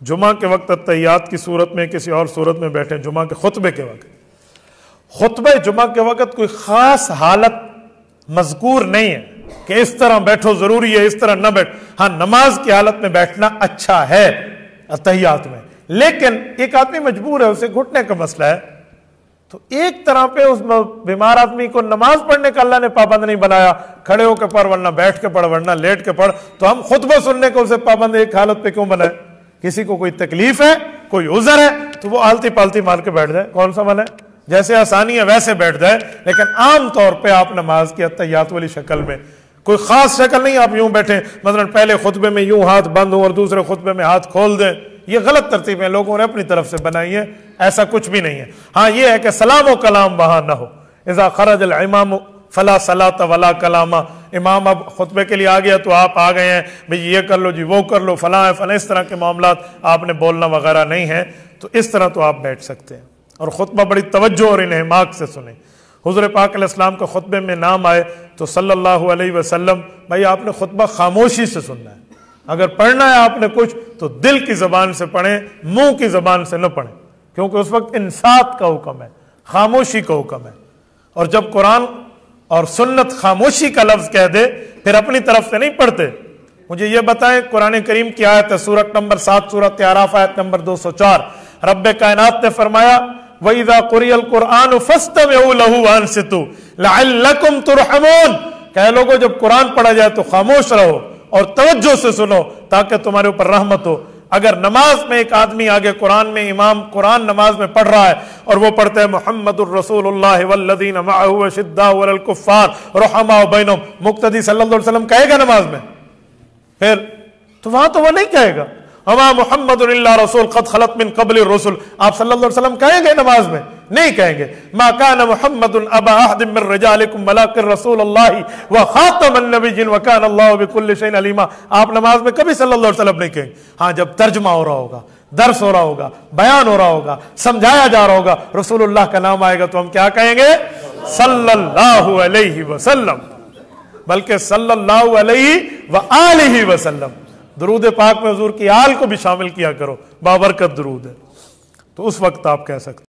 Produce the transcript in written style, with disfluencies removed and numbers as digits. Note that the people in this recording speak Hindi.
जुमा के वक्त अत्तहियात की सूरत में किसी और सूरत में बैठे, जुमा के खुतबे के वक्त, खुतबे जुमा के वक्त कोई खास हालत मजकूर नहीं है कि इस तरह बैठो जरूरी है, इस तरह न बैठ। हाँ, नमाज की हालत में बैठना अच्छा है अत्तहियात में, लेकिन एक आदमी मजबूर है, उसे घुटने का मसला है, तो एक तरह पे उस बीमार आदमी को नमाज पढ़ने का अल्लाह ने पाबंद नहीं बनाया, खड़े होकर पढ़ वरना बैठ के पढ़ वरना लेट के पढ़, तो हम खुतबा सुनने को उसे पाबंद एक हालत पे क्यों बनाए? किसी को कोई तकलीफ है, कोई उज़र है, तो वो आलती पालती मार के बैठ जाए, कौन सा मन है? जैसे आसानी है वैसे बैठ जाए, लेकिन आम तौर पे आप नमाज की अत्तहियात वाली शक्ल में, कोई खास शक्ल नहीं आप यूं बैठे, मतलब पहले खुतबे में यूं हाथ बंद हो और दूसरे खुतबे में हाथ खोल दें, ये गलत तरतीब है, लोगों ने अपनी तरफ से बनाई है, ऐसा कुछ भी नहीं है। हाँ, ये है कि सलाम व कलाम वहां ना हो। इज़ा खरज अल इमाम फला सलात वला कलामा, इमाम अब खुतबे के लिए आ गया तो आप आ गए हैं, भाई ये कर लो जी, वो कर लो, फला है फला, इस तरह के मामलात आपने बोलना वगैरह नहीं है, तो इस तरह तो आप बैठ सकते हैं और खुतबा बड़ी तवज्जो और इन्हमाक से सुने। हुज़ूर पाक अलैहिस्सलाम का खुतबे में नाम आए तो सल्लल्लाहु अलैहि वसल्लम, भाई आपने खुतबा खामोशी से सुनना है, अगर पढ़ना है आपने कुछ तो दिल की जबान से पढ़ें, मुंह की जबान से न पढ़ें, क्योंकि उस वक्त इंसात का हुक्म है, खामोशी का हुक्म है। और जब कुरान और सुन्नत खामोशी का लफ्ज कह दे फिर अपनी तरफ से नहीं पढ़ते। मुझे यह बताएं, कुरान करीम की आयत है सूरत नंबर 7 सूरत आराफ आयत नंबर 204, रब्बे कायनात ने फरमाया वइज़ा कुरियल कुरआन फस्तमिऊ लहू वअनसितू लअल्लकुम तुरहमून, कह लोगो जब कुरान पढ़ा जाए तो खामोश रहो और तवज्जो से सुनो ताकि तुम्हारे ऊपर रहमत हो। अगर नमाज में एक आदमी आगे कुरान में, इमाम कुरान नमाज में पढ़ रहा है और वो पढ़ते हैं मुहम्मदुर रसूलुल्लाह वल्लज़ीना मअहू अशिद्दाउ अलल कुफ्फार रुहमाउ बैनहुम, मुक्तदी सल्लल्लाहु अलैहि वसल्लम कहेगा नमाज में? फिर तो वहां तो वह नहीं कहेगा अमा मुहम्मदुन इल्ला रसूल क़द खलत मिन क़ब्लिर रसूल, आप सल्लल्लाहु अलैहि वसल्लम कहेंगे नमाज में? नहीं कहेंगे। मा कान मुहम्मदुन अबा अहदिन मिन रिजालिकुम वलाकिन रसूलुल्लाहि व खातमुन नबिय्यिन व कान अल्लाहु बिकुल्लि शैइन अलीमा, आप नमाज में कभी सल्लल्लाहु अलैहि वसल्लम नहीं कहेंगे। हाँ, जब तर्जुमा हो रहा होगा, दर्स हो रहा होगा, बयान हो रहा होगा, समझाया जा रहा होगा, रसूलुल्लाह का नाम आएगा तो हम क्या कहेंगे? सल्लल्लाहु अलैहि वसल्लम, बल्कि सल्लल्लाहु अलैहि व आलिहि वसल्लम। दुरूद पाक में हुजूर की आल को भी शामिल किया करो, बाबरकत दुरूद है, तो उस वक्त आप कह सकते